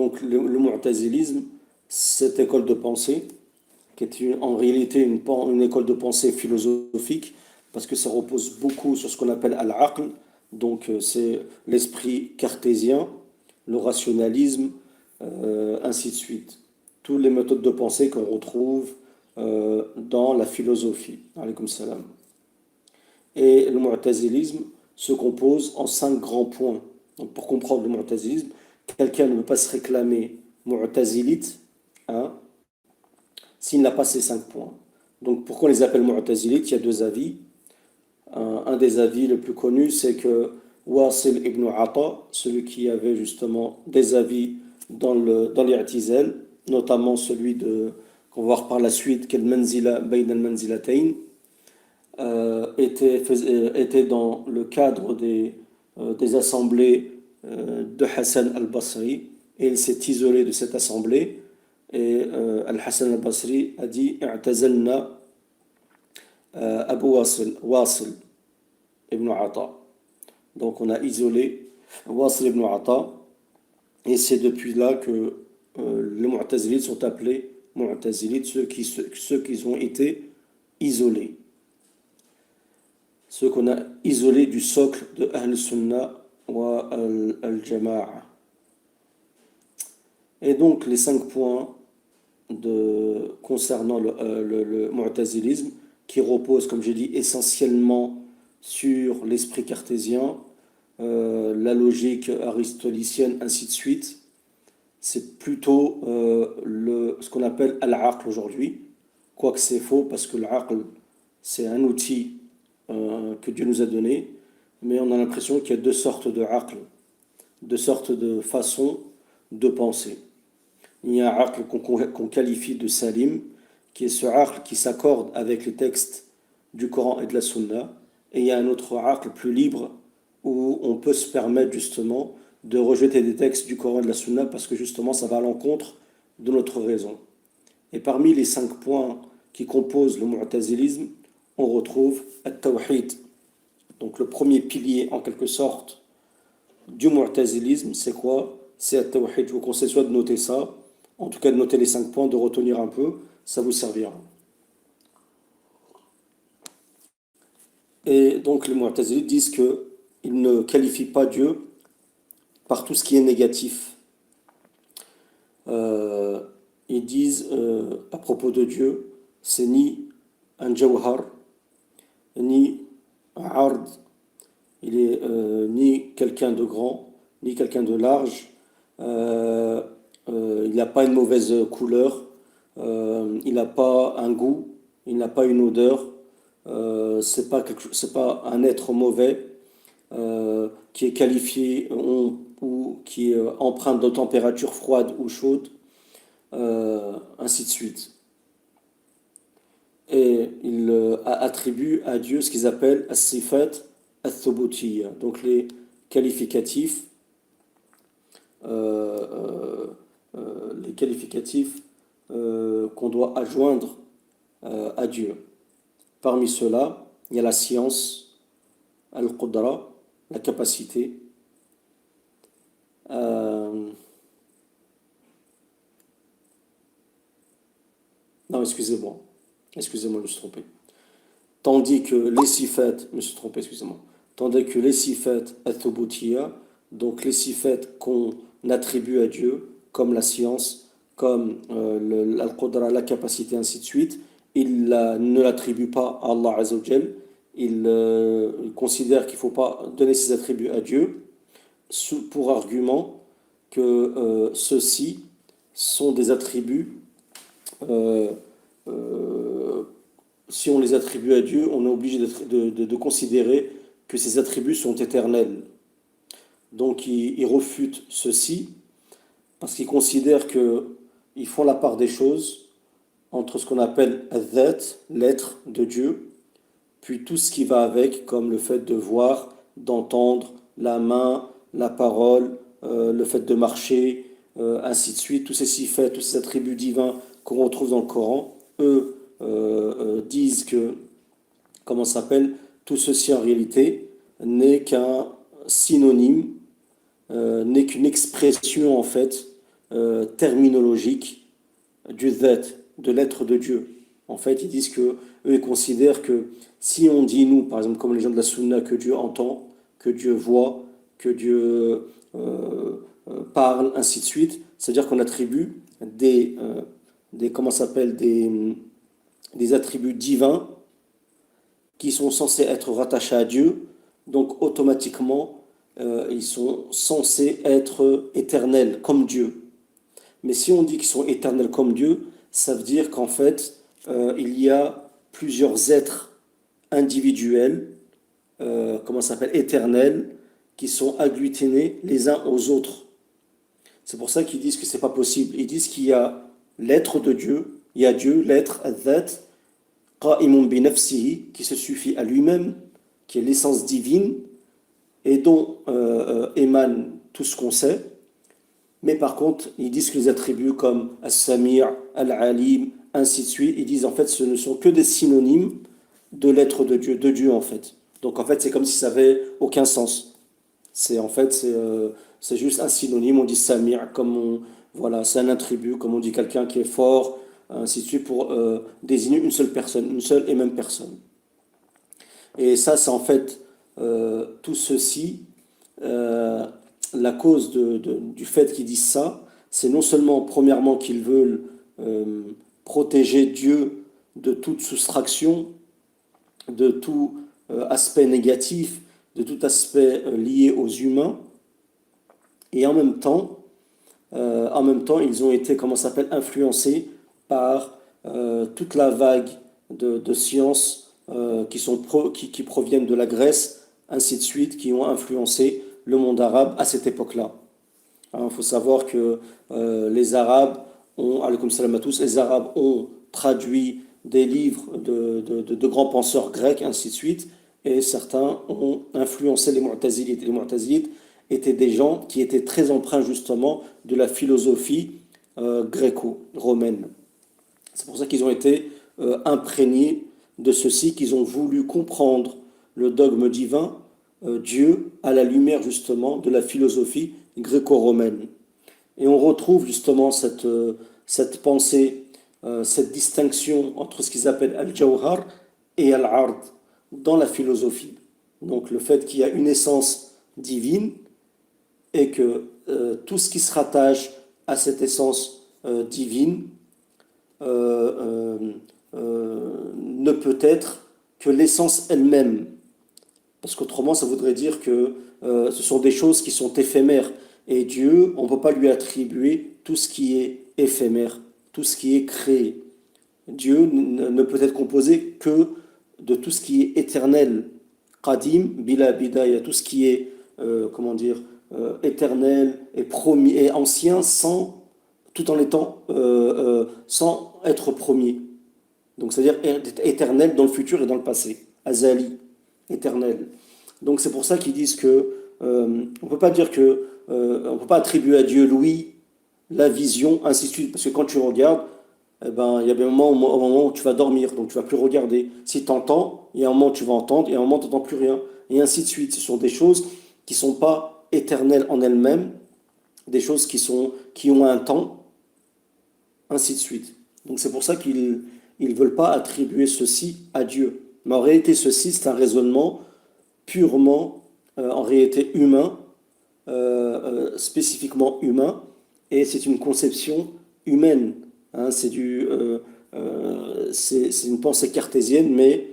Donc le mu'tazilisme, cette école de pensée, qui est en réalité une école de pensée philosophique, parce que ça repose beaucoup sur ce qu'on appelle al-aql, donc c'est l'esprit cartésien, le rationalisme, ainsi de suite. Toutes les méthodes de pensée qu'on retrouve dans la philosophie. Alaykoum salam. Et le mu'tazilisme se compose en 5 grands points. Donc pour comprendre le mu'tazilisme, quelqu'un ne peut pas se réclamer mu'tazilite, hein, s'il n'a pas ces 5 points. Donc pourquoi on les appelle mu'tazilites? Il y a 2 avis. Un des avis les plus connus, c'est que Wasil ibn Ata, celui qui avait justement des avis dans l'I'tizal, notamment celui qu'on va voir par la suite, quel manzila bayn al-manzilatayn, était dans le cadre des assemblées de Hassan al-Basri, et il s'est isolé de cette assemblée. Et Al-Hassan al-Basri a dit I'tazalna Abu Wasil ibn Ata. Donc on a isolé Wasil ibn Ata, et c'est depuis là que les Mu'tazilites sont appelés Mu'tazilites, ceux qui ont été isolés, ceux qu'on a isolés du socle de Ahl-Sunnah wa al-Jama'a. Et donc les 5 points concernant le mu'tazilisme, qui repose, comme j'ai dit, essentiellement sur l'esprit cartésien, la logique aristotélicienne, ainsi de suite. C'est plutôt ce qu'on appelle al-aql aujourd'hui, quoique c'est faux, parce que l'aql, c'est un outil que Dieu nous a donné, mais on a l'impression qu'il y a 2 sortes de aql, 2 sortes de façons de penser. Il y a un aql qu'on qualifie de salim, qui est ce aql qui s'accorde avec les textes du Coran et de la Sunna, et il y a un autre aql plus libre, où on peut se permettre justement de rejeter des textes du Coran et de la Sunna, parce que justement ça va à l'encontre de notre raison. Et parmi les 5 points qui composent le mu'tazilisme, on retrouve at-tawhid. Donc le premier pilier en quelque sorte du mu'tazilisme, c'est quoi? C'est at-tawhid. Je vous conseille soit de noter ça, en tout cas de noter les 5 points, de retenir un peu, ça vous servira. Et donc les mu'tazilites disent qu'ils ne qualifient pas Dieu par tout ce qui est négatif. Euh, Ils disent à propos de Dieu, c'est ni un jawhar, ni un ard, il est ni quelqu'un de grand, ni quelqu'un de large, euh, il n'a pas une mauvaise couleur, il n'a pas un goût, il n'a pas une odeur, c'est pas un être mauvais qui est qualifié ou qui est empreint de température froide ou chaude, ainsi de suite. Et il attribue à Dieu ce qu'ils appellent as-sifat ath-thubutiyya, donc les qualificatifs, les qualificatifs qu'on doit adjoindre à Dieu. Parmi ceux-là, il y a la science, al-qudra, la capacité, non, excusez-moi, je me suis trompé. Tandis que les sifat, je me suis trompé, excusez-moi. Tandis que les sifat ath-thubutiyya, donc les sifat qu'on attribue à Dieu, comme la science, comme al-qudra, la capacité, ainsi de suite, il ne l'attribue pas à Allah Azza wa Jal. Il considère qu'il ne faut pas donner ses attributs à Dieu, pour argument que ceux-ci sont des attributs. euh, euh, Si on les attribue à Dieu, on est obligé de considérer que ces attributs sont éternels. Donc ils refutent ceci parce qu'ils considèrent qu'ils font la part des choses entre ce qu'on appelle al-dhat, l'être de Dieu, puis tout ce qui va avec, comme le fait de voir, d'entendre, la main, la parole, le fait de marcher, ainsi de suite, tous ces sifat, tous ces attributs divins qu'on retrouve dans le Coran, eux disent que, comment ça s'appelle, tout ceci en réalité n'est qu'un synonyme, n'est qu'une expression en fait terminologique du dhat, de l'être de Dieu. En fait, ils disent que eux ils considèrent que si on dit, nous, par exemple, comme les gens de la Sunna, que Dieu entend, que Dieu voit, que Dieu parle, ainsi de suite, c'est-à-dire qu'on attribue comment ça s'appelle, des attributs divins qui sont censés être rattachés à Dieu, donc automatiquement, ils sont censés être éternels comme Dieu. Mais si on dit qu'ils sont éternels comme Dieu, ça veut dire qu'en fait, il y a plusieurs êtres individuels, comment ça s'appelle, éternels, qui sont agglutinés les uns aux autres. C'est pour ça qu'ils disent que c'est pas possible. Ils disent qu'il y a l'être de Dieu, il y a Dieu, l'être, al-Dhat, qa'imun bi nafsihi, qui se suffit à lui-même, qui est l'essence divine, et dont émane tout ce qu'on sait. Mais par contre, ils disent que les attributs comme As-Sami', Al-Alim, ainsi de suite, ils disent en fait ce ne sont que des synonymes de l'être de Dieu en fait. Donc en fait, c'est comme si ça avait aucun sens. C'est en fait, c'est juste un synonyme, on dit Sami', voilà, c'est un attribut, comme on dit quelqu'un qui est fort, ainsi de suite, pour désigner une seule personne, une seule et même personne. Et ça, c'est en fait tout ceci. La cause du fait qu'ils disent ça, c'est non seulement, premièrement, qu'ils veulent protéger Dieu de toute soustraction, de tout aspect négatif, de tout aspect lié aux humains, et en même temps, ils ont été, comment ça s'appelle, influencés par toute la vague de sciences qui proviennent de la Grèce, ainsi de suite, qui ont influencé le monde arabe à cette époque-là. Il faut savoir que les Arabes alaykoum salam à tous, les Arabes ont traduit des livres de grands penseurs grecs, ainsi de suite, et certains ont influencé les Mu'tazilites. Les Mu'tazilites étaient des gens qui étaient très empreints justement de la philosophie gréco-romaine. C'est pour ça qu'ils ont été imprégnés de ceci, qu'ils ont voulu comprendre le dogme divin, Dieu, à la lumière justement de la philosophie gréco-romaine. Et on retrouve justement cette pensée, cette distinction entre ce qu'ils appellent al-jawhar et al-ard dans la philosophie. Donc le fait qu'il y a une essence divine et que tout ce qui se rattache à cette essence divine ne peut être que l'essence elle-même. Parce qu'autrement, ça voudrait dire que ce sont des choses qui sont éphémères. Et Dieu, on ne peut pas lui attribuer tout ce qui est éphémère, tout ce qui est créé. Dieu ne peut être composé que de tout ce qui est éternel. Qadim, bila bidaya, tout ce qui est, comment dire, éternel et promis et ancien tout en étant, sans être premier. Donc c'est-à-dire éternel dans le futur et dans le passé. Azali, éternel. Donc c'est pour ça qu'ils disent que on peut pas dire que on peut pas attribuer à Dieu l'ouïe, la vision, ainsi de suite. Parce que quand tu regardes, eh ben, il y a bien un moment où tu vas dormir, donc tu vas plus regarder. Si tu entends, il y a un moment où tu vas entendre, et un moment où tu n'entends plus rien. Et ainsi de suite. Ce sont des choses qui sont pas éternelles en elles-mêmes, des choses qui ont un temps, ainsi de suite. Donc c'est pour ça qu'ils ne veulent pas attribuer ceci à Dieu. Mais en réalité, ceci, c'est un raisonnement purement, en réalité, humain, spécifiquement humain, et c'est une conception humaine. Hein, c'est une pensée cartésienne, mais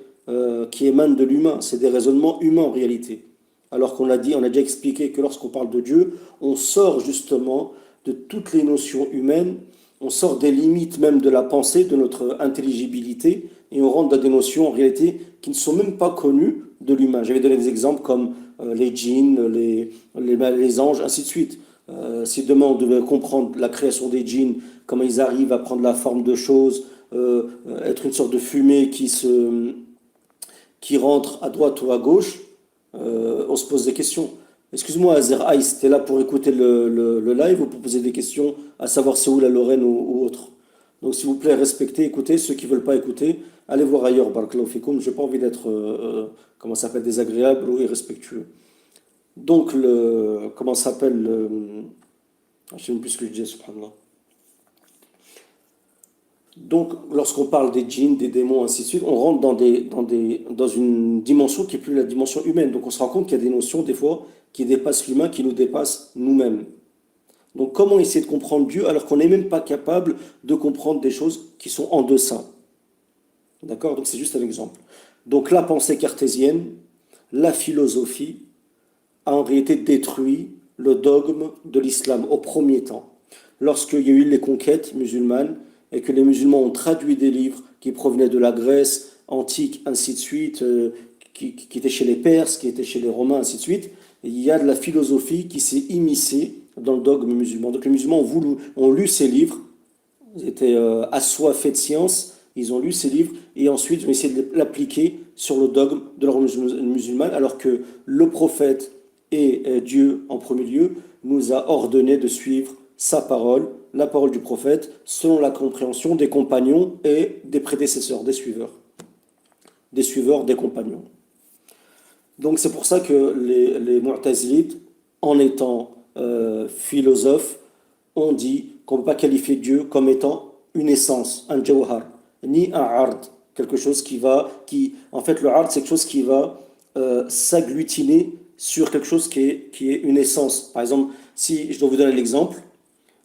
qui émane de l'humain. C'est des raisonnements humains en réalité. Alors qu'on l'a dit, on a déjà expliqué que lorsqu'on parle de Dieu, on sort justement de toutes les notions humaines, on sort des limites même de la pensée, de notre intelligibilité, et on rentre dans des notions en réalité qui ne sont même pas connues de l'humain. J'avais donné des exemples comme les djinns, les anges, ainsi de suite. Si demain on devait comprendre la création des djinns, comment ils arrivent à prendre la forme de choses, être une sorte de fumée qui rentre à droite ou à gauche, on se pose des questions. Excuse-moi, Azer Ice, t'es là pour écouter le live ou pour poser des questions, à savoir c'est où la Lorraine ou autre. Donc s'il vous plaît, respectez, écoutez. Ceux qui ne veulent pas écouter, allez voir ailleurs, Barakallahu fikoum. Je n'ai pas envie d'être, comment ça s'appelle, désagréable ou irrespectueux. Donc, comment ça s'appelle, Je ne sais même plus ce que je disais, subhanallah. Donc, lorsqu'on parle des djinns, des démons, ainsi de suite, on rentre dans une dimension qui est plus la dimension humaine. Donc, on se rend compte qu'il y a des notions, des fois, qui dépassent l'humain, qui nous dépassent nous-mêmes. Donc, comment essayer de comprendre Dieu alors qu'on n'est même pas capable de comprendre des choses qui sont en deçà? D'accord? Donc, c'est juste un exemple. Donc, la pensée cartésienne, la philosophie, a en réalité détruit le dogme de l'islam au premier temps. Lorsqu'il y a eu les conquêtes musulmanes et que les musulmans ont traduit des livres qui provenaient de la Grèce antique, ainsi de suite, qui étaient chez les Perses, qui étaient chez les Romains, ainsi de suite, il y a de la philosophie qui s'est immiscée dans le dogme musulman. Donc les musulmans ont lu ces livres, ils étaient assoiffés de science, ils ont lu ces livres et ensuite ils ont essayé de l'appliquer sur le dogme de leur musulmane, alors que le prophète et Dieu en premier lieu nous a ordonné de suivre sa parole, la parole du prophète, selon la compréhension des compagnons et des prédécesseurs, des suiveurs des compagnons. Donc c'est pour ça que les Mu'tazilites, en étant philosophes, ont dit qu'on ne peut pas qualifier Dieu comme étant une essence, un jawhar, ni un ard, quelque chose en fait le ard c'est quelque chose qui va s'agglutiner sur quelque chose qui est une essence. Par exemple, si je dois vous donner l'exemple,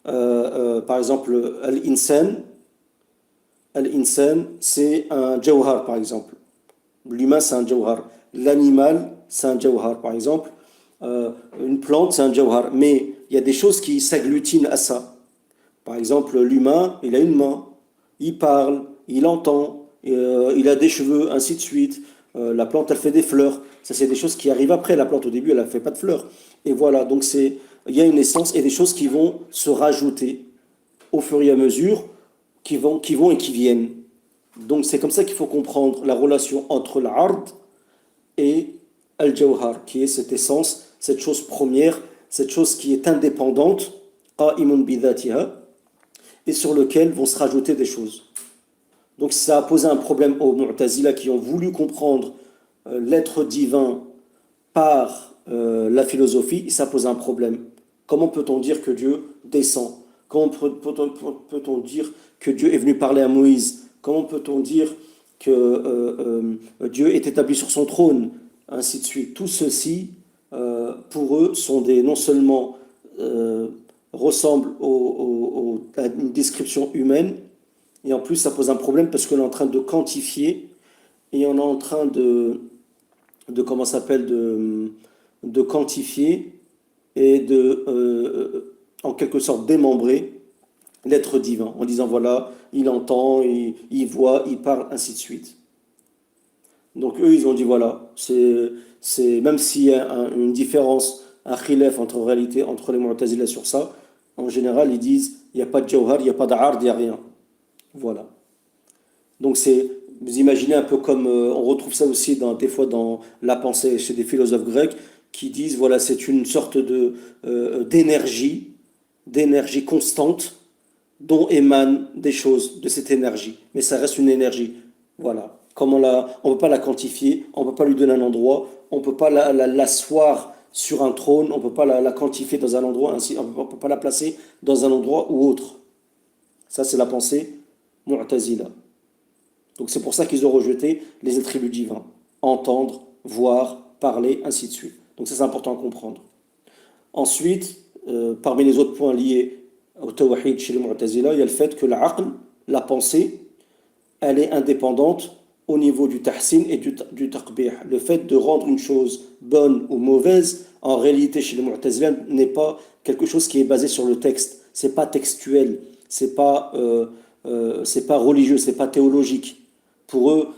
par exemple, al-insan, c'est un jawhar, par exemple. L'humain, c'est un jawhar. L'animal, c'est un jawhar, par exemple. Une plante, c'est un jawhar. Mais il y a des choses qui s'agglutinent à ça. Par exemple, l'humain, il a une main, il parle, il entend, il a des cheveux, ainsi de suite. La plante, elle fait des fleurs. Ça, c'est des choses qui arrivent après. La plante, au début, elle ne fait pas de fleurs. Et voilà, donc il y a une essence et des choses qui vont se rajouter au fur et à mesure, qui vont et qui viennent. Donc c'est comme ça qu'il faut comprendre la relation entre l'ard et al-jawhar, qui est cette essence, cette chose première, cette chose qui est indépendante, qa'imun bidhatiha, et sur lequel vont se rajouter des choses. Donc ça a posé un problème aux Mu'tazila qui ont voulu comprendre l'être divin par la philosophie, et ça pose un problème. Comment peut-on dire que Dieu descend? Comment peut-on dire que Dieu est venu parler à Moïse? Comment peut-on dire que Dieu est établi sur son trône? Ainsi de suite. Tout ceci, pour eux, non seulement ressemblent à une description humaine, et en plus ça pose un problème parce qu'on est en train de quantifier et on est en train comment ça s'appelle, de quantifier et en quelque sorte, démembrer l'être divin, en disant, voilà, il entend, il voit, il parle, ainsi de suite. Donc eux, ils ont dit, voilà, même s'il y a une différence, un khilaf en réalité, entre les Mu'tazila sur ça, en général, ils disent, il n'y a pas de jawhar, il n'y a pas d'ard, il n'y a rien. Voilà. Donc vous imaginez un peu comme, on retrouve ça aussi des fois dans la pensée chez des philosophes grecs qui disent, voilà, c'est une sorte d'énergie constante dont émanent des choses de cette énergie. Mais ça reste une énergie. Voilà. On ne peut pas la quantifier, on ne peut pas lui donner un endroit, on ne peut pas l'asseoir sur un trône, on ne peut pas la quantifier dans un endroit, ainsi, on ne peut pas la placer dans un endroit ou autre. Ça, c'est la pensée Mu'tazila. Donc c'est pour ça qu'ils ont rejeté les attributs divins. Entendre, voir, parler, ainsi de suite. Donc ça, c'est important à comprendre. Ensuite, parmi les autres points liés au tawhid chez les Mu'tazila, il y a le fait que la pensée, elle est indépendante au niveau du tahsin et du taqbih. Le fait de rendre une chose bonne ou mauvaise, en réalité chez les Mu'tazila, n'est pas quelque chose qui est basé sur le texte. C'est pas textuel, c'est pas religieux, c'est pas théologique. Pour eux,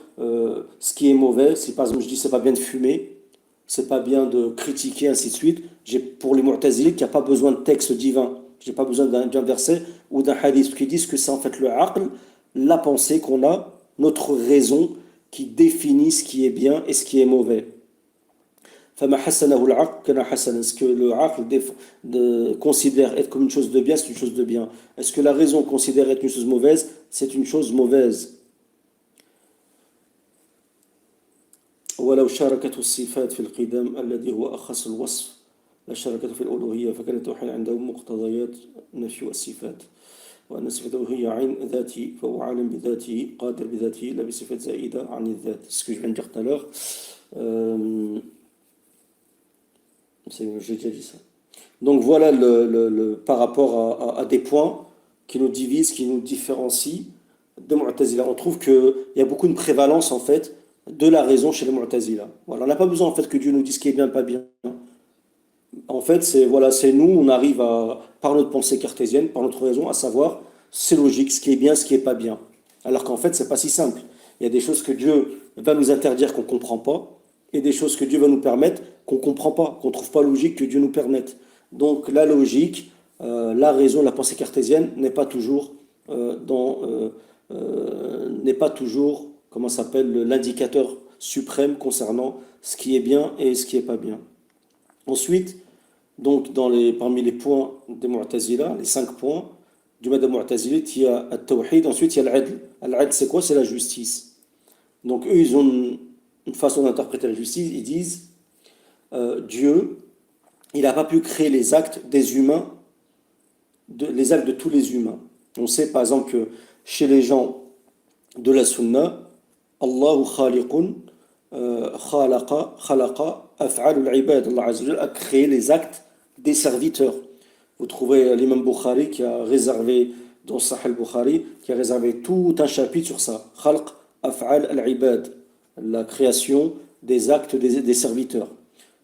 ce qui est mauvais, si par exemple je dis c'est pas bien de fumer, c'est pas bien de critiquer, ainsi de suite. Pour les Mu'tazilites, il n'y a pas besoin de texte divin. J'ai pas besoin d'un verset ou d'un hadith qui disent que c'est en fait le aql, la pensée qu'on a, notre raison qui définit ce qui est bien et ce qui est mauvais. فما حسنه العقل كان حسنا. Est-ce que le aql considère être comme une chose de bien, c'est une chose de bien. Est-ce que la raison considère être une chose mauvaise, c'est une chose mauvaise. ولو شاركته الصفات في القدم الذي هو أخص الوصف لا شركة في الألوهية فكان التوحيد عندهم مقتضيات النفي والصفات وأن صفته هي عين ذاتي فهو عالم بذاته قادر بذاته لا بصفات زائدة عن الذات. Ce que je viens de dire tout à l'heure, j'ai déjà dit ça. Donc voilà par rapport à des points qui nous divisent, qui nous différencient de Mu'tazila. On trouve qu'il y a beaucoup de prévalence en fait de la raison chez les Mu'tazila. Voilà, on n'a pas besoin en fait que Dieu nous dise ce qui est bien, pas bien. En fait, c'est nous, on arrive par notre pensée cartésienne, par notre raison, à savoir c'est logique, ce qui est bien, ce qui est pas bien. Alors qu'en fait, c'est pas si simple. Il y a des choses que Dieu va nous interdire qu'on comprend pas, et des choses que Dieu va nous permettre qu'on comprend pas, qu'on trouve pas logique que Dieu nous permette. Donc la logique, la raison, la pensée cartésienne n'est pas toujours n'est pas toujours, comment ça s'appelle, l'indicateur suprême concernant ce qui est bien et ce qui est pas bien. Ensuite, donc parmi les points des Mu'tazila, les 5 points du Madhhab Mu'tazili, il y a At-Tawhid, ensuite il y a l'Adl. L'Adl, c'est quoi? C'est la justice. Donc eux, ils ont une façon d'interpréter la justice. Ils disent Dieu, il n'a pas pu créer les actes des humains, les actes de tous les humains. On sait par exemple que chez les gens de la Sunna, Allahu khaliqun khalaqa af'al al-ibad. Allah Azza wa Jalla a créé les actes des serviteurs. Vous trouvez l'imam Bukhari qui a réservé, dans Sahih al-Bukhari, qui a réservé tout un chapitre sur ça. Khalq af'al al-ibad, la création des actes des serviteurs.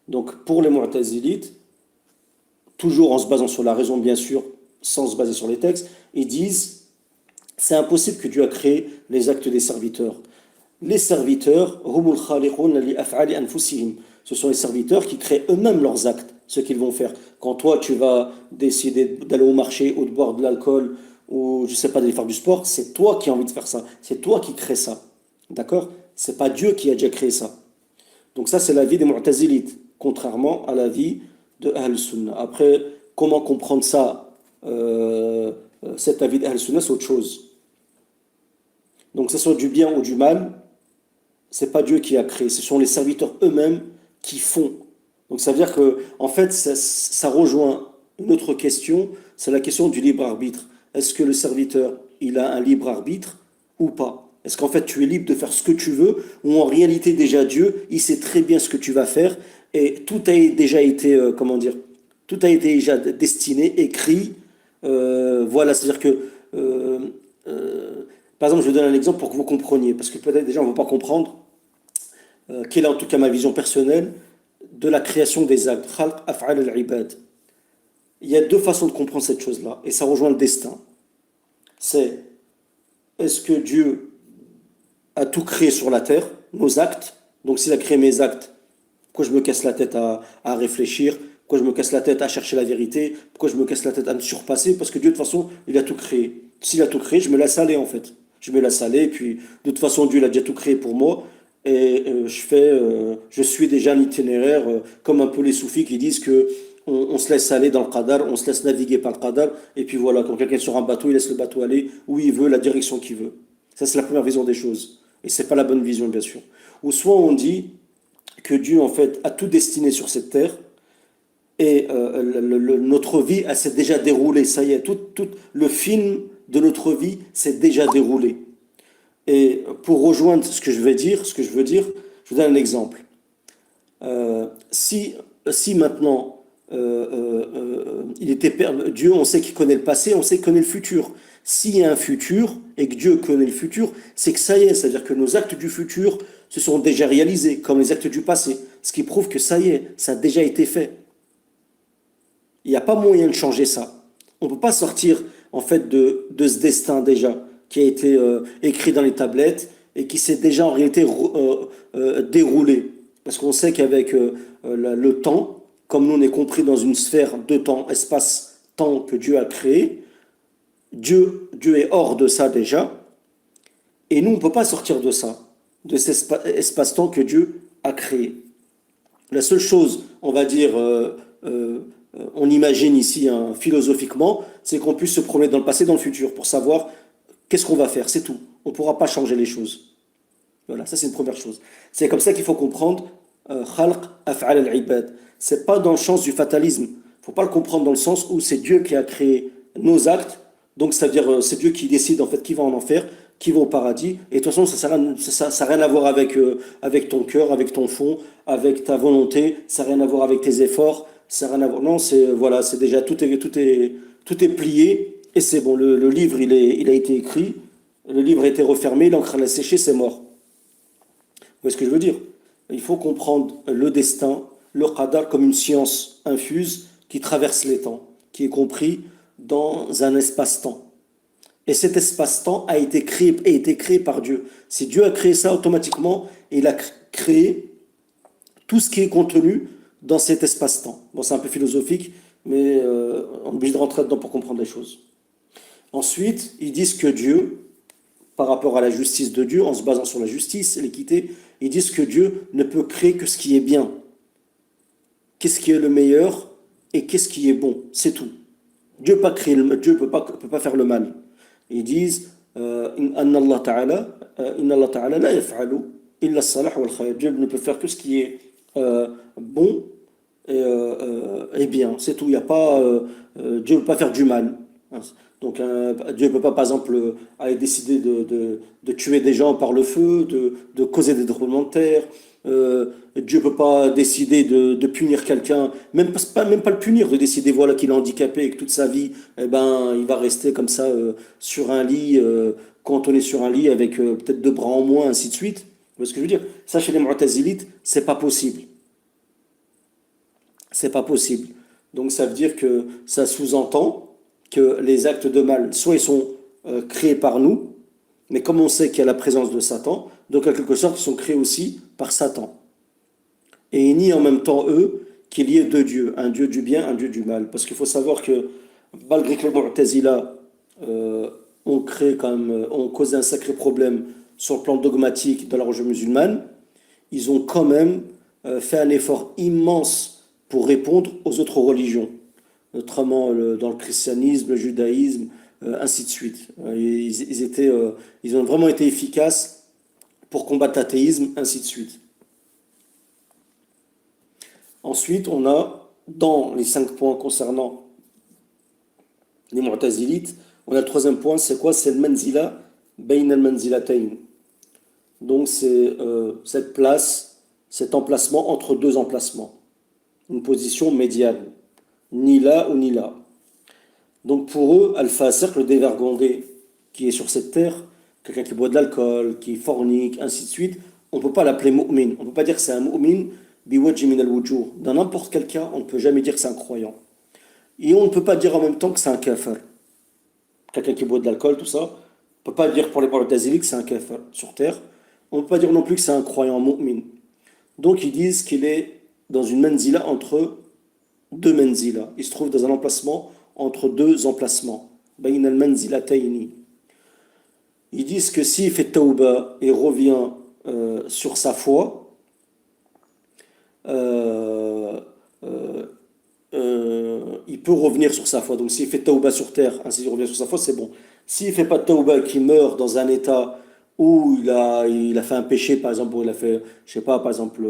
Donc pour les Mu'tazilites, toujours en se basant sur la raison bien sûr, sans se baser sur les textes, ils disent c'est impossible que Dieu a créé les actes des serviteurs. Les serviteurs, humul khaliqun li af'ali anfusihim. Ce sont les serviteurs qui créent eux-mêmes leurs actes, ce qu'ils vont faire. Quand toi, tu vas décider d'aller au marché ou de boire de l'alcool ou, je sais pas, d'aller faire du sport, c'est toi qui as envie de faire ça. C'est toi qui crée ça. D'accord? C'est pas Dieu qui a déjà créé ça. Donc ça, c'est l'avis des Mu'tazilites, contrairement à l'avis de Ahl Sunnah. Après, comment comprendre ça, cet avis d'Ahl Sunnah, c'est autre chose. Donc, que ce soit du bien ou du mal, c'est pas Dieu qui a créé, ce sont les serviteurs eux-mêmes qui font. Donc ça veut dire que, en fait, ça rejoint une autre question, c'est la question du libre arbitre. Est-ce que le serviteur, il a un libre arbitre ou pas? Est-ce qu'en fait tu es libre de faire ce que tu veux, ou en réalité déjà Dieu, il sait très bien ce que tu vas faire, et tout a déjà été, comment dire, tout a été déjà destiné, écrit, voilà, c'est-à-dire que, par exemple, je vais donner un exemple pour que vous compreniez, parce que peut-être déjà on ne va pas comprendre quelle est en tout cas ma vision personnelle de la création des actes. Khalq af'al al-ibad. Il y a 2 façons de comprendre cette chose-là, et ça rejoint le destin. C'est, est-ce que Dieu a tout créé sur la terre, nos actes? Donc s'il a créé mes actes, pourquoi je me casse la tête à réfléchir? Pourquoi je me casse la tête à chercher la vérité? Pourquoi je me casse la tête à me surpasser? Parce que Dieu, de toute façon, il a tout créé. S'il a tout créé, je me laisse aller en fait. Je me laisse aller, et puis de toute façon, Dieu il a déjà tout créé pour moi. Et je suis déjà un itinéraire, comme un peu les soufis qui disent que on se laisse aller dans le qadar, on se laisse naviguer par le qadar, et puis voilà, quand quelqu'un est sur un bateau, il laisse le bateau aller où il veut, la direction qu'il veut. Ça, c'est la première vision des choses. Et c'est pas la bonne vision, bien sûr. Ou soit on dit que Dieu, en fait, a tout destiné sur cette terre, et notre vie, elle s'est déjà déroulée. Ça y est, tout le film de notre vie s'est déjà déroulé. Et pour rejoindre ce que je veux dire, je vous donne un exemple. Si maintenant Dieu, on sait qu'il connaît le passé, on sait qu'il connaît le futur. S'il y a un futur et que Dieu connaît le futur, c'est que ça y est, c'est-à-dire que nos actes du futur se sont déjà réalisés, comme les actes du passé. Ce qui prouve que ça y est, ça a déjà été fait. Il n'y a pas moyen de changer ça. On ne peut pas sortir en fait de ce destin déjà qui a été écrit dans les tablettes et qui s'est déjà en réalité déroulé. Parce qu'on sait qu'avec le temps, comme nous on est compris dans une sphère de temps, espace, temps que Dieu a créé, Dieu est hors de ça déjà, et nous on ne peut pas sortir de ça, de cet espace-temps que Dieu a créé. La seule chose, on va dire, on imagine ici philosophiquement, c'est qu'on puisse se promener dans le passé, dans le futur, pour savoir qu'est-ce qu'on va faire, c'est tout. On ne pourra pas changer les choses. Voilà, ça c'est une première chose. C'est comme ça qu'il faut comprendre khalq af'al al-ibad. C'est pas dans le sens du fatalisme. Faut pas le comprendre dans le sens où c'est Dieu qui a créé nos actes. Donc, c'est-à-dire, c'est Dieu qui décide en fait qui va en enfer, qui va au paradis. Et de toute façon, ça n'a rien à voir avec ton cœur, avec ton fond, avec ta volonté. Ça n'a rien à voir avec tes efforts. Ça n'a rien à voir. Non, c'est voilà, c'est déjà tout est plié et c'est bon. Le livre, il a été écrit. Le livre a été refermé, l'encre a séché, c'est mort. Vous voyez ce que je veux dire? Il faut comprendre le destin, le qadar comme une science infuse qui traverse les temps, qui est compris dans un espace-temps. Et cet espace-temps a été créé par Dieu. Si Dieu a créé ça automatiquement, il a créé tout ce qui est contenu dans cet espace-temps. Bon, c'est un peu philosophique, mais on est obligé de rentrer dedans pour comprendre les choses. Ensuite, ils disent que Dieu, par rapport à la justice de Dieu, en se basant sur la justice et l'équité, ils disent que Dieu ne peut créer que ce qui est bien. Qu'est-ce qui est le meilleur et qu'est-ce qui est bon, c'est tout. Dieu peut pas faire le mal. Ils disent Inna Allah Ta'ala Inna Allah Ta'ala la yaf'alu illa as-salah wal khayr. Dieu ne peut faire que ce qui est bon et bien, c'est tout. Il y a pas Dieu ne peut pas faire du mal. Donc Dieu ne peut pas, par exemple, aller décider de tuer des gens par le feu, de causer des tremblements de terre. Dieu ne peut pas décider de punir quelqu'un, même pas le punir, de décider voilà, qu'il est handicapé et que toute sa vie, eh ben, il va rester comme ça sur un lit, cantonné sur un lit avec peut-être deux bras en moins, ainsi de suite. Vous voyez ce que je veux dire? Ça, chez les Mu'tazilites, c'est pas possible. C'est pas possible. Donc ça veut dire que ça sous-entend que les actes de mal, soit ils sont créés par nous, mais comme on sait qu'il y a la présence de Satan, donc en quelque sorte ils sont créés aussi par Satan. Et ils nient en même temps, eux, qu'il y ait deux dieux, un dieu du bien, un dieu du mal. Parce qu'il faut savoir que malgré que les Mu'tazila ont causé un sacré problème sur le plan dogmatique dans la religion musulmane, ils ont quand même fait un effort immense pour répondre aux autres religions, notamment dans le christianisme, le judaïsme, ainsi de suite. Ils ont vraiment été efficaces pour combattre l'athéisme, ainsi de suite. Ensuite, on a, dans les 5 points concernant les Mu'tazilites, on a le troisième point, c'est quoi? C'est le manzila, bain al-manzilatayn. Donc c'est cette place, cet emplacement entre deux emplacements. Une position médiane. Ni là ou ni là. Donc pour eux, Al-Fasiq, le dévergondé qui est sur cette terre, quelqu'un qui boit de l'alcool, qui fornique, ainsi de suite, on ne peut pas l'appeler mu'min. On ne peut pas dire que c'est un mu'min biwajhi min al-wujur. Dans n'importe quel cas, on ne peut jamais dire que c'est un croyant. Et on ne peut pas dire en même temps que c'est un kafir. Quelqu'un qui boit de l'alcool, tout ça, on ne peut pas dire pour les Mu'tazili que c'est un kafir sur terre. On ne peut pas dire non plus que c'est un croyant mu'min. Donc ils disent qu'il est dans une menzila entre deux menzila. Il se trouve dans un emplacement entre deux emplacements. Bain al-manzilatayni. Ils disent que s'il fait tauba et revient sur sa foi, euh, euh, il peut revenir sur sa foi. Donc s'il fait tauba sur terre, ainsi il revient sur sa foi, c'est bon. S'il ne fait pas de tauba, qu'il meurt dans un état où il a fait un péché, par exemple, où il a fait, je sais pas, par exemple,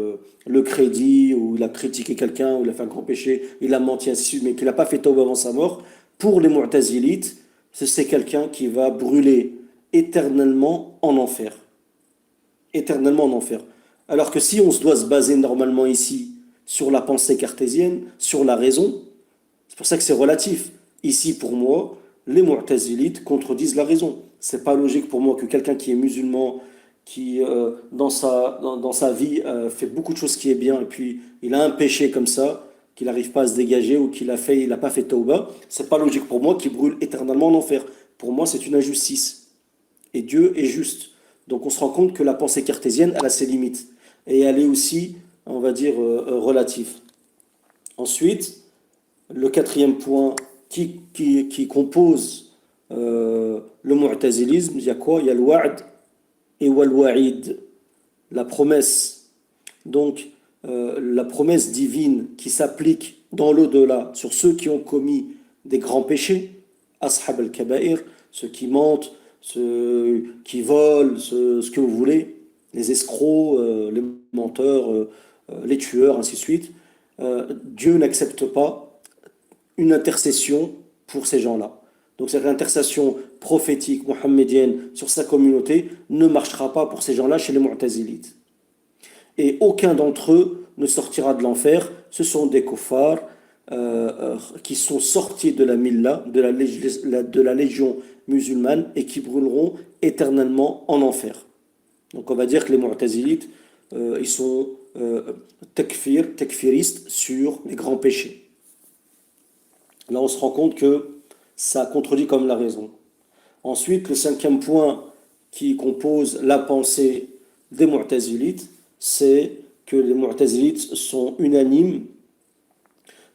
le crédit, où il a critiqué quelqu'un, où il a fait un grand péché, il a menti, ainsi de suite, mais qu'il n'a pas fait tauba avant sa mort, pour les Mu'tazilites, c'est quelqu'un qui va brûler éternellement en enfer. Éternellement en enfer. Alors que si on se doit se baser normalement ici sur la pensée cartésienne, sur la raison, c'est pour ça que c'est relatif. Ici, pour moi, les Mu'tazilites contredisent la raison. C'est pas logique pour moi que quelqu'un qui est musulman, qui dans sa vie fait beaucoup de choses qui est bien, et puis il a un péché comme ça, qu'il n'arrive pas à se dégager ou il n'a pas fait tauba, c'est pas logique pour moi qu'il brûle éternellement en enfer. Pour moi, c'est une injustice. Et Dieu est juste. Donc on se rend compte que la pensée cartésienne, elle a ses limites. Et elle est aussi, on va dire, relative. Ensuite, le quatrième point qui compose le mu'tazilisme, il y a quoi? Il y a le wa'd et wal wa'id, la promesse. Donc, la promesse divine qui s'applique dans l'au-delà sur ceux qui ont commis des grands péchés, ashab al-kaba'ir, ceux qui mentent, ceux qui volent, ce que vous voulez, les escrocs, les menteurs, les tueurs, ainsi de suite. Dieu n'accepte pas une intercession pour ces gens-là. Donc cette intercession prophétique mohammedienne sur sa communauté ne marchera pas pour ces gens-là chez les Mu'tazilites. Et aucun d'entre eux ne sortira de l'enfer. Ce sont des kuffars qui sont sortis de la milla, de la légion musulmane et qui brûleront éternellement en enfer. Donc on va dire que les Mu'tazilites, ils sont takfiristes sur les grands péchés. Là on se rend compte que ça contredit comme la raison. Ensuite, le cinquième point qui compose la pensée des Mu'tazilites, c'est que les Mu'tazilites sont unanimes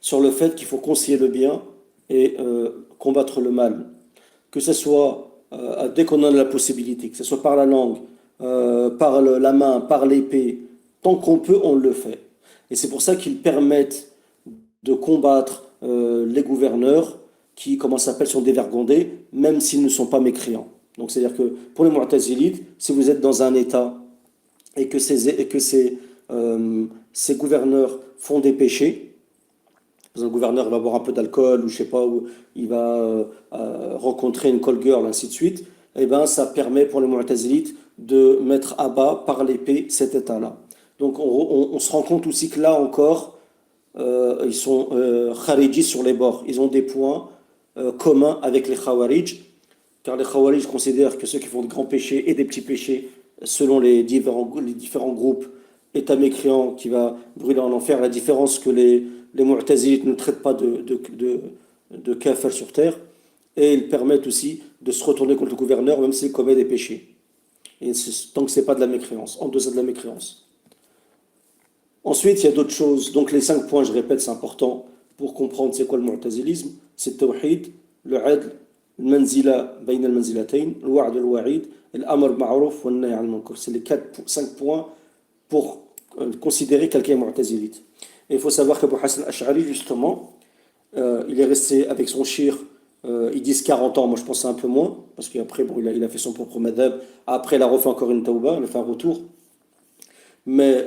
sur le fait qu'il faut conseiller le bien et combattre le mal. Que ce soit dès qu'on en a la possibilité, que ce soit par la langue, par la main, par l'épée, tant qu'on peut, on le fait. Et c'est pour ça qu'ils permettent de combattre les gouverneurs qui, comment ça s'appelle, sont dévergondés, même s'ils ne sont pas mécréants. Donc c'est-à-dire que pour les Mu'tazilites, si vous êtes dans un État et que ces gouverneurs font des péchés, un gouverneur va boire un peu d'alcool ou je sais pas, ou il va rencontrer une call girl, ainsi de suite, et ben ça permet pour les Mu'tazilites de mettre à bas par l'épée cet État-là. Donc on se rend compte aussi que là encore, ils sont kharijis sur les bords. Ils ont des points communs avec les khawarij, car les khawarij considèrent que ceux qui font de grands péchés et des petits péchés, selon les différents groupes, est un mécréant qui va brûler en enfer. La différence que les Mu'tazilites ne traitent pas de kafir sur terre, et ils permettent aussi de se retourner contre le gouverneur, même s'il commet des péchés. Et tant que ce n'est pas de la mécréance, en deçà de la mécréance. Ensuite, il y a d'autres choses. Donc les 5 points, je répète, c'est important pour comprendre c'est quoi le mu'tazilisme. C'est le tawhid, le adl, le manzila bayn al manzilatayn, le wa'd al wa'id, l'amr ma'rouf wa nahy al munkar. C'est les 5 points pour considérer quelqu'un mu'tazilite. Et il faut savoir qu'Abu Hassan al-Ash'ari, justement, il est resté avec son shir, ils disent 40 ans, moi je pense un peu moins, parce qu'après, bon, il a fait son propre madhab. Après, il a refait encore une tauba, il a fait un retour. Mais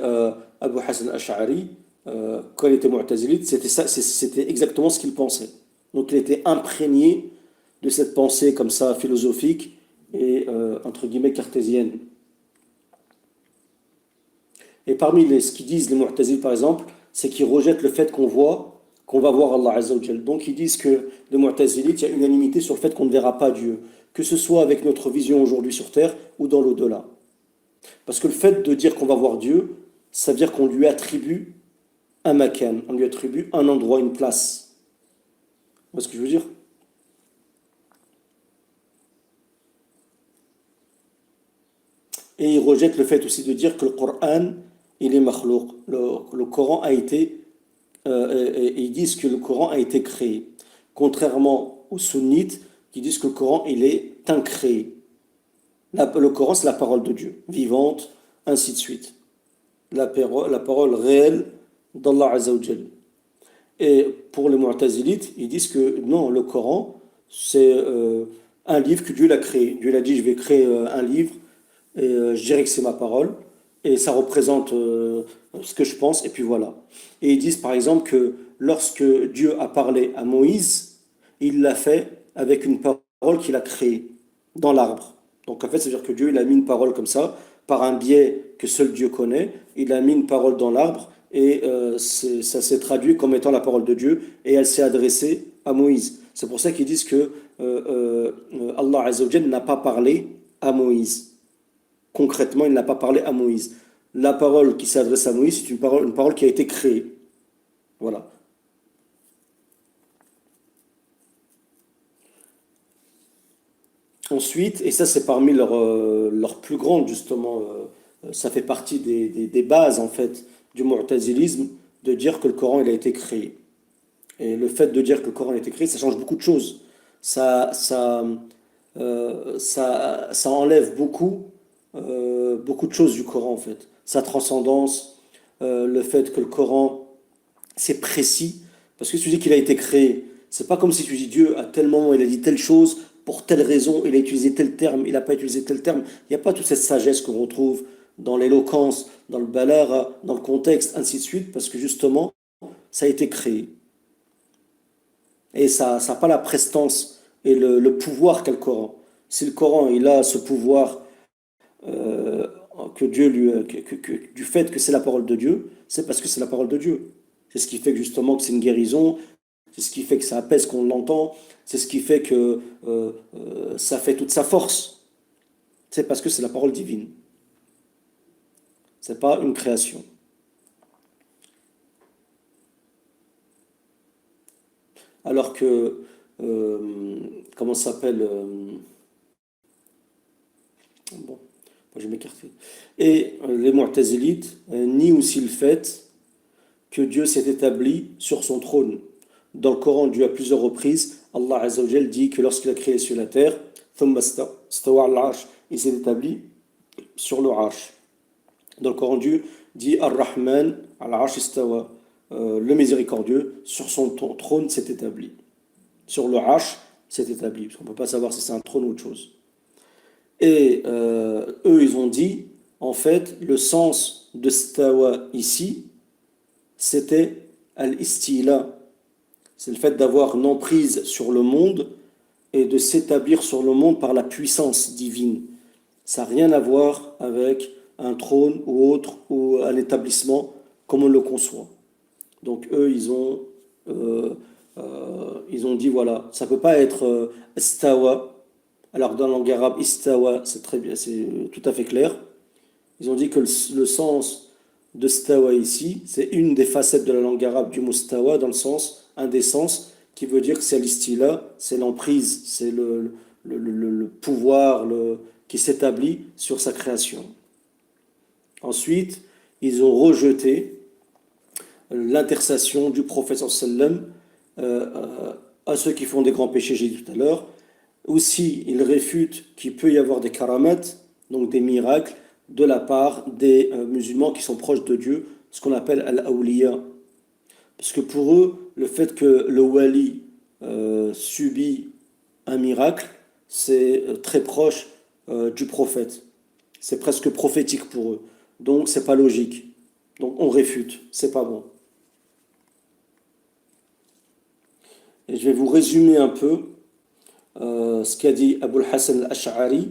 Abu Hassan al-Ash'ari, quand il était mu'tazilite, c'était exactement ce qu'il pensait. Donc il était imprégné de cette pensée comme ça, philosophique et entre guillemets cartésienne. Et parmi ce qu'ils disent les mu'tazilites par exemple, c'est qu'ils rejettent le fait qu'on va voir Allah Azza wa Jal. Donc ils disent que les mu'tazilites, il y a unanimité sur le fait qu'on ne verra pas Dieu, que ce soit avec notre vision aujourd'hui sur terre ou dans l'au-delà. Parce que le fait de dire qu'on va voir Dieu, ça veut dire qu'on lui attribue un makan, on lui attribue un endroit, une place. Vous voyez ce que je veux dire? Et ils rejettent le fait aussi de dire que le Coran, il est makhlouq. Le Coran a été, et ils disent que le Coran a été créé. Contrairement aux sunnites qui disent que le Coran, il est incréé. Le Coran, c'est la parole de Dieu, vivante, ainsi de suite. La parole réelle d'Allah Azza wa Jal. Et pour les Mu'tazilites, ils disent que non, le Coran, c'est un livre que Dieu l'a créé. Dieu l'a dit, je vais créer un livre, et je dirais que c'est ma parole, et ça représente ce que je pense, et puis voilà. Et ils disent par exemple que lorsque Dieu a parlé à Moïse, il l'a fait avec une parole qu'il a créée dans l'arbre. Donc en fait, c'est-à-dire que Dieu, il a mis une parole comme ça, par un biais que seul Dieu connaît, il a mis une parole dans l'arbre, et ça s'est traduit comme étant la parole de Dieu, et elle s'est adressée à Moïse. C'est pour ça qu'ils disent que Allah Azza wa Jalla n'a pas parlé à Moïse. Concrètement, il n'a pas parlé à Moïse. La parole qui s'adresse à Moïse, c'est une parole qui a été créée. Voilà. Ensuite, et ça c'est parmi leurs plus grandes justement, ça fait partie des bases en fait du mu'tazilisme, de dire que le Coran il a été créé. Et le fait de dire que le Coran a été créé, ça change beaucoup de choses. Ça enlève beaucoup de choses du Coran en fait. Sa transcendance, le fait que le Coran c'est précis, parce que si tu dis qu'il a été créé, c'est pas comme si tu dis Dieu à tel moment il a dit telle chose, pour telle raison, il a utilisé tel terme, il n'a pas utilisé tel terme. Il n'y a pas toute cette sagesse qu'on retrouve dans l'éloquence, dans le balagha, dans le contexte, ainsi de suite, parce que justement, ça a été créé. Et ça n'a pas la prestance et le pouvoir qu'a le Coran. Si le Coran il a ce pouvoir euh, que Dieu du fait que c'est la parole de Dieu, c'est parce que c'est la parole de Dieu. C'est ce qui fait que justement que c'est une guérison, c'est ce qui fait que ça apaise qu'on l'entend, c'est ce qui fait que ça fait toute sa force. C'est parce que c'est la parole divine. C'est pas une création. Alors que, comment ça s'appelle bon, moi, je vais m'écarter. Et les Mu'tazilites nient aussi le fait que Dieu s'est établi sur son trône. Dans le Coran, Dieu à plusieurs reprises, Allah Azza wa Jal dit que lorsqu'il a créé sur la terre, ثم استوى على العرش, il s'est établi sur le arsh. Dans le Coran, Dieu dit Ar-Rahman al-Arsh istawa, le miséricordieux, sur son trône s'est établi. Sur le arsh s'est établi, parce qu'on ne peut pas savoir si c'est un trône ou autre chose. Et eux, ils ont dit, en fait, le sens de stawa ici, c'était al-istila. C'est le fait d'avoir une emprise sur le monde et de s'établir sur le monde par la puissance divine. Ça n'a rien à voir avec un trône ou autre, ou un établissement comme on le conçoit. Donc eux, ils ont dit, voilà, ça ne peut pas être istawa. Alors dans la langue arabe, istawa, c'est très bien, c'est tout à fait clair. Ils ont dit que le sens de stawa ici, c'est une des facettes de la langue arabe du mot stawa, dans le sens, un des sens, qui veut dire que c'est l'istila, c'est l'emprise, c'est le pouvoir qui s'établit sur sa création. Ensuite, ils ont rejeté l'intercession du prophète sallam à ceux qui font des grands péchés, j'ai dit tout à l'heure. Aussi, ils réfutent qu'il peut y avoir des karamat, donc des miracles, de la part des musulmans qui sont proches de Dieu, ce qu'on appelle al-awliya. Parce que pour eux, le fait que le wali subit un miracle, c'est très proche du prophète. C'est presque prophétique pour eux. Donc, c'est pas logique. Donc, on réfute. C'est pas bon. Et je vais vous résumer un peu ce qu'a dit Abul Hassan al-Ash'ari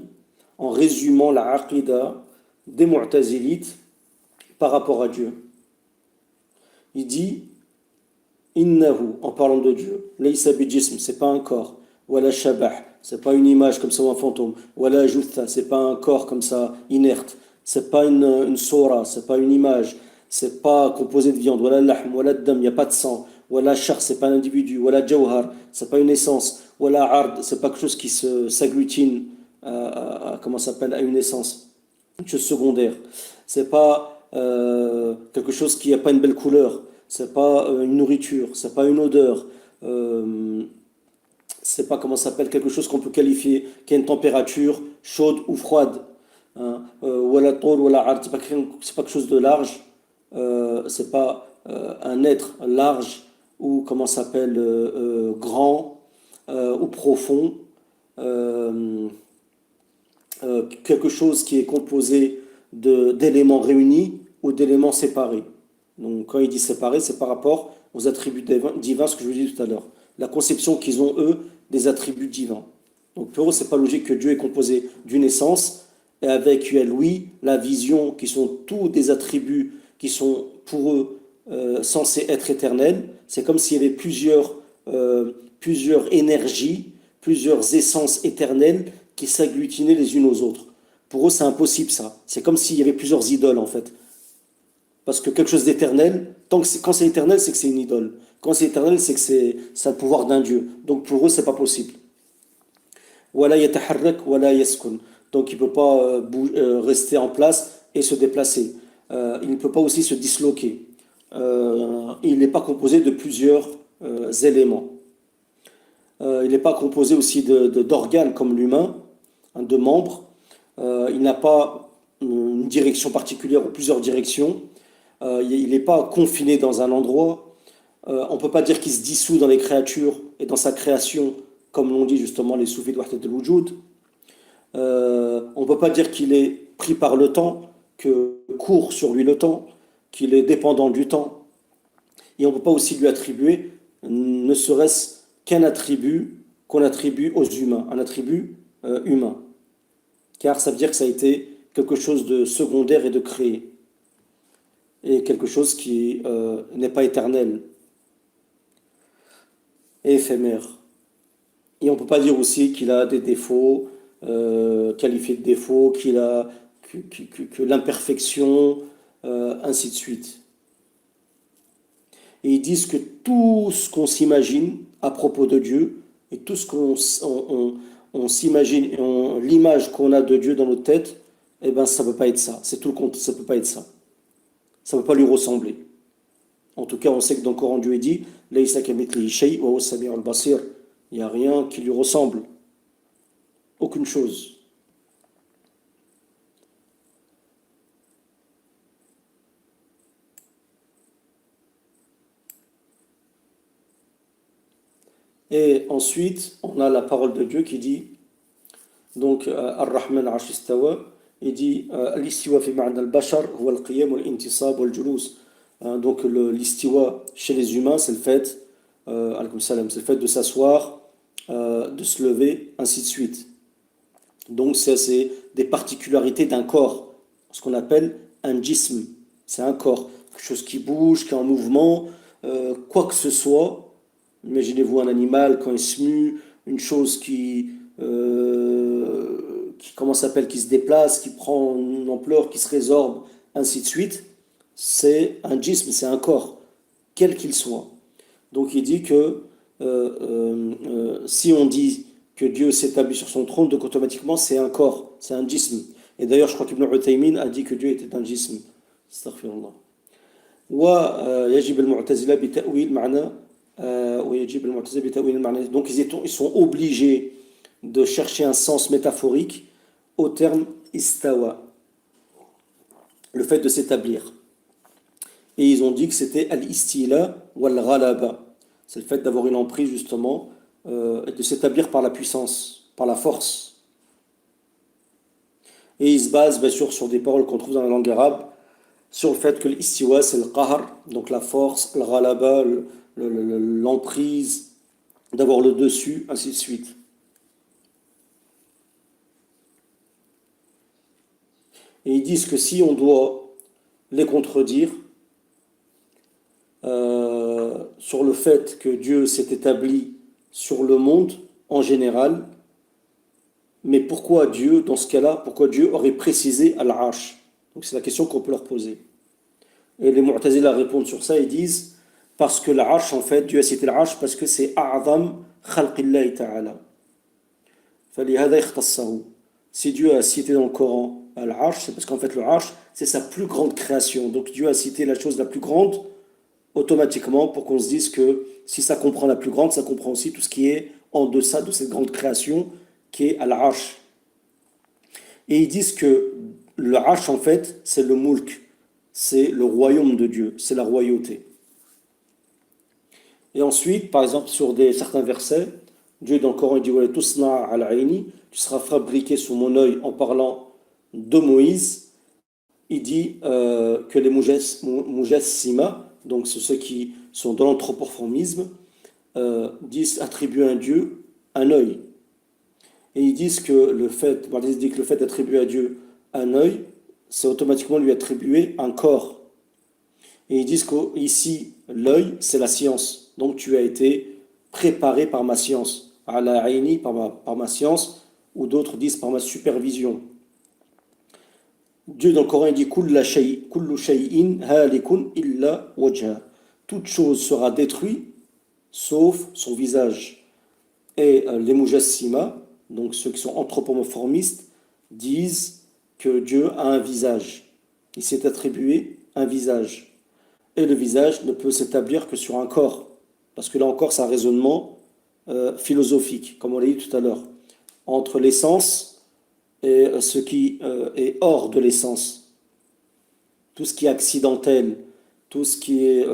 en résumant la aqida des Mu'tazilites par rapport à Dieu. Il dit Innahu, en parlant de Dieu, laysa bijism, c'est pas un corps, wala shabah, c'est pas une image comme ça ou un fantôme, wala jutha, c'est pas un corps comme ça inerte, c'est pas une sora, c'est pas une image, c'est pas composé de viande, wala lahm, wala dam, il n'y a pas de sang, wala shar, c'est pas un individu, wala jawhar, c'est pas une essence, wala ard, c'est pas quelque chose qui s'agglutine comment ça s'appelle, à une essence, une chose secondaire. C'est pas quelque chose qui n'a pas une belle couleur. C'est pas une nourriture. C'est pas une odeur. C'est pas comment ça s'appelle quelque chose qu'on peut qualifier qui a une température chaude ou froide. Hein. Wala tol, wala ard. C'est pas quelque chose de large. C'est pas un être large ou comment ça s'appelle grand ou profond. Euh, quelque chose qui est composé d'éléments réunis ou d'éléments séparés. Donc quand il dit séparés, c'est par rapport aux attributs divins, ce que je vous dis tout à l'heure. La conception qu'ils ont, eux, des attributs divins. Donc pour eux, c'est pas logique que Dieu est composé d'une essence, et avec lui, la vision, qui sont tous des attributs qui sont pour eux censés être éternels. C'est comme s'il y avait plusieurs énergies, plusieurs essences éternelles qui s'agglutinaient les unes aux autres. Pour eux, c'est impossible ça. C'est comme s'il y avait plusieurs idoles en fait. Parce que quelque chose d'éternel, quand c'est éternel, c'est que c'est une idole. Quand c'est éternel, c'est que c'est le pouvoir d'un Dieu. Donc pour eux, c'est pas possible. Wala yataharrak wala yaskun. Donc il ne peut pas rester en place et se déplacer. Il ne peut pas aussi se disloquer. Il n'est pas composé de plusieurs éléments. Il n'est pas composé aussi d'organes comme l'humain, hein, de membres. Il n'a pas une direction particulière ou plusieurs directions. Il n'est pas confiné dans un endroit. On ne peut pas dire qu'il se dissout dans les créatures et dans sa création, comme l'ont dit justement les soufis de Wahdat al-Wujud. On ne peut pas dire qu'il est pris par le temps, que court sur lui le temps, qu'il est dépendant du temps. Et on ne peut pas aussi lui attribuer, ne serait-ce qu'un attribut qu'on attribue aux humains, un attribut humain. Car ça veut dire que ça a été quelque chose de secondaire et de créé, et quelque chose qui n'est pas éternel et éphémère. Et on ne peut pas dire aussi qu'il a des défauts, qualifiés de défauts, qu'il a que l'imperfection, ainsi de suite. Et ils disent que tout ce qu'on s'imagine à propos de Dieu, et tout ce on s'imagine, l'image qu'on a de Dieu dans notre tête, eh ben ça ne peut pas être ça. C'est tout le compte, ça ne peut pas être ça. Ça ne peut pas lui ressembler. En tout cas, on sait que dans le Coran, Dieu est dit, Laysa kamithlihi shay wa huwa as-sami'ul basir. Il n'y a rien qui lui ressemble. Aucune chose. Et ensuite, on a la parole de Dieu qui dit, donc, Ar-Rahman Arsh istawa, il dit, Al-istiwa fi ma'na al-bashar, huwa al-qiyam wal-intisab wal-julus. Donc, l'istiwa chez les humains, c'est le fait, alaykoum salam, c'est le fait de s'asseoir, de se lever, ainsi de suite. Donc, c'est des particularités d'un corps, ce qu'on appelle un jism. C'est un corps, quelque chose qui bouge, qui est en mouvement, quoi que ce soit. Imaginez-vous un animal quand il se mue, une chose comment ça s'appelle, qui se déplace, qui prend une ampleur, qui se résorbe, ainsi de suite. C'est un jism, c'est un corps, quel qu'il soit. Donc il dit que si on dit que Dieu s'établit sur son trône, donc automatiquement c'est un corps, c'est un jism. Et d'ailleurs, je crois qu'Ibn Uthaymin a dit que Dieu était un jism. Astaghfirullah. ويجب المعتزلة بتأويل معنى ويجب المعتزلة بتأويل المعنى. Donc ils sont obligés de chercher un sens métaphorique au terme istawa, le fait de s'établir. Et ils ont dit que c'était al-istila ou al-ghalaba. C'est le fait d'avoir une emprise justement, et de s'établir par la puissance, par la force. Et ils se basent bien sûr sur des paroles qu'on trouve dans la langue arabe, sur le fait que l'istiwa c'est le qahr, donc la force, le ghalaba, l'emprise, d'avoir le dessus, ainsi de suite. Et ils disent que si on doit les contredire sur le fait que Dieu s'est établi sur le monde en général, mais pourquoi Dieu, dans ce cas-là, pourquoi Dieu aurait précisé Al-Arsh? Donc c'est la question qu'on peut leur poser. Et les Mu'tazila répondent sur ça, ils disent, parce que l'Arsh, en fait, Dieu a cité l'Arsh parce que c'est A'zam khalqillahi ta'ala. فَلِهَذَا اخْتَصَّهُ. Si Dieu a cité dans le Coran Al-Arsh, c'est parce qu'en fait le Arsh, c'est sa plus grande création. Donc Dieu a cité la chose la plus grande, automatiquement, pour qu'on se dise que si ça comprend la plus grande, ça comprend aussi tout ce qui est en deçà de cette grande création qui est Al-Arsh. Et ils disent que le Arsh, en fait, c'est le Mulk, c'est le royaume de Dieu, c'est la royauté. Et ensuite, par exemple, sur certains versets, Dieu dans le Coran il dit « Tusna al-aini » tu seras fabriqué sous mon œil en parlant de Moïse. Il dit que les mujassima, donc ceux qui sont dans l'anthropomorphisme, attribuent à un Dieu un œil. Et ils disent que le fait d'attribuer à Dieu un œil, c'est automatiquement lui attribuer un corps. Et ils disent qu'ici, l'œil, c'est la science. Donc tu as été préparé par ma science. Ala aini, par ma science, ou d'autres disent par ma supervision. Dieu dans le Coran il dit kullu shay'in halikun illa wajha. Toute chose sera détruite sauf son visage. Et les mujassima, donc ceux qui sont anthropomorphistes, disent que Dieu a un visage. Il s'est attribué un visage. Et le visage ne peut s'établir que sur un corps. Parce que là encore, c'est un raisonnement philosophique, comme on l'a dit tout à l'heure, entre l'essence et ce qui est hors de l'essence. Tout ce qui est accidentel, tout ce qui est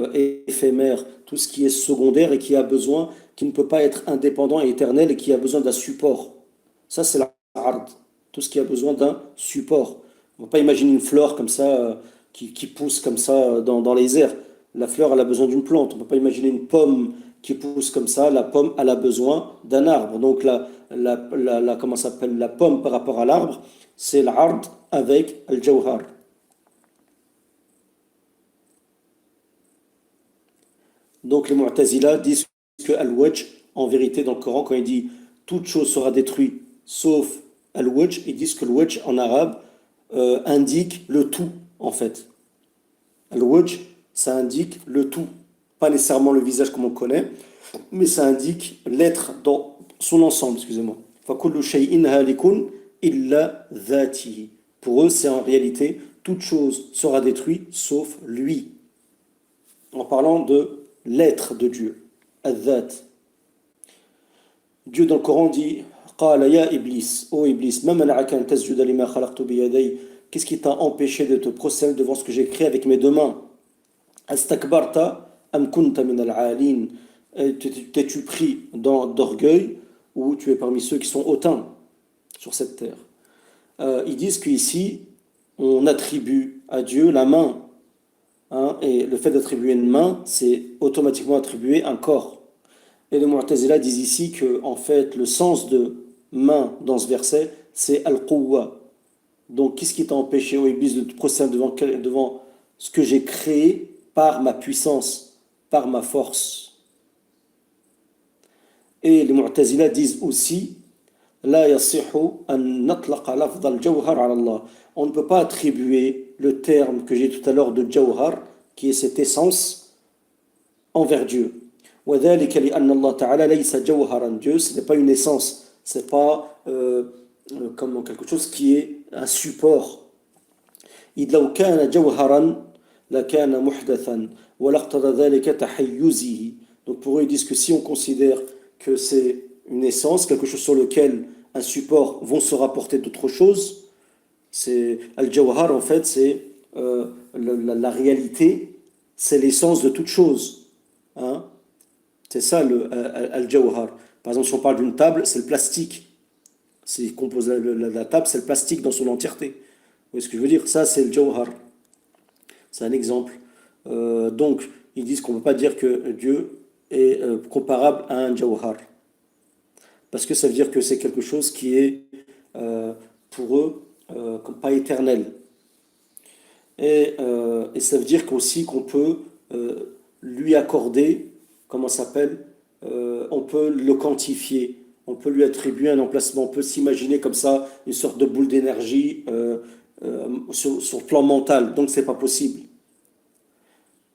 éphémère, tout ce qui est secondaire et qui ne peut pas être indépendant et éternel et qui a besoin d'un support. Ça, c'est l'ard. Tout ce qui a besoin d'un support. On ne va pas imaginer une fleur comme ça, qui pousse comme ça dans les airs. La fleur, elle a besoin d'une plante. On ne peut pas imaginer une pomme qui pousse comme ça. La pomme, elle a besoin d'un arbre. Donc, comment ça s'appelle, la pomme par rapport à l'arbre, c'est l'ard avec le jawhar. Donc, les Mu'tazila disent que al-wajh, en vérité, dans le Coran, quand il dit toute chose sera détruite sauf al-wajh, ils disent que le wajh en arabe indique le tout, en fait. Al-wajh, ça indique le tout, pas nécessairement le visage comme on connaît, mais ça indique l'être dans son ensemble, excusez-moi. فَكُلُّ شَيْءٍ هَالِكٌ إِلَّا ذَاتِهِ. Pour eux, c'est en réalité, toute chose sera détruite sauf lui, en parlant de l'être de Dieu, al-dhat. Dieu dans le Coran dit قال يا إبليس, ô Iblis, ما منعك أن تسجد لما خلقت بيدي. Qu'est-ce qui t'a empêché de te prosterner devant ce que j'ai créé avec mes deux mains? Astakbarta am kunta min al-alin. T'es-tu pris d'orgueil ou tu es parmi ceux qui sont hautains sur cette terre? Ils disent qu'ici, on attribue à Dieu la main. Hein, et le fait d'attribuer une main, c'est automatiquement attribuer un corps. Et les Mu'tazila disent ici que, en fait, le sens de main dans ce verset, c'est al-quwwa. Donc, qu'est-ce qui t'a empêché, ô Iblis, de te prosterner devant ce que j'ai créé par ma puissance, par ma force? Et les Mu'tazila disent aussi La yasihu an natlaqa lafdh al-jawhar ala Allah. On ne peut pas attribuer le terme que j'ai tout à l'heure de jawhar, qui est cette essence, envers Dieu. وذلك لأن الله تعالى ليس جوهرا. Dieu, ce n'est pas une essence, c'est pas comme quelque chose qui est un support. إذ لو كان جوهرا لكان محدثا ولاقتضى ذلك تحيزه. Donc pour eux, ils disent que si on considère que c'est une essence, quelque chose sur lequel un support vont se rapporter d'autres choses, c'est al-jawhar en fait, c'est la réalité, c'est l'essence de toute chose. Hein? C'est ça le al-jawhar. Par exemple, si on parle d'une table, c'est le plastique. C'est composé, la table, c'est le plastique dans son entièreté. Vous voyez ce que je veux dire? Ça, c'est le jawhar. C'est un exemple. Donc, ils disent qu'on ne peut pas dire que Dieu est comparable à un jawhar. Parce que ça veut dire que c'est quelque chose qui est, pour eux, pas éternel. Et ça veut dire aussi qu'on peut lui accorder, comment ça s'appelle, on peut le quantifier, on peut lui attribuer un emplacement, on peut s'imaginer comme ça une sorte de boule d'énergie sur le plan mental. Donc c'est pas possible.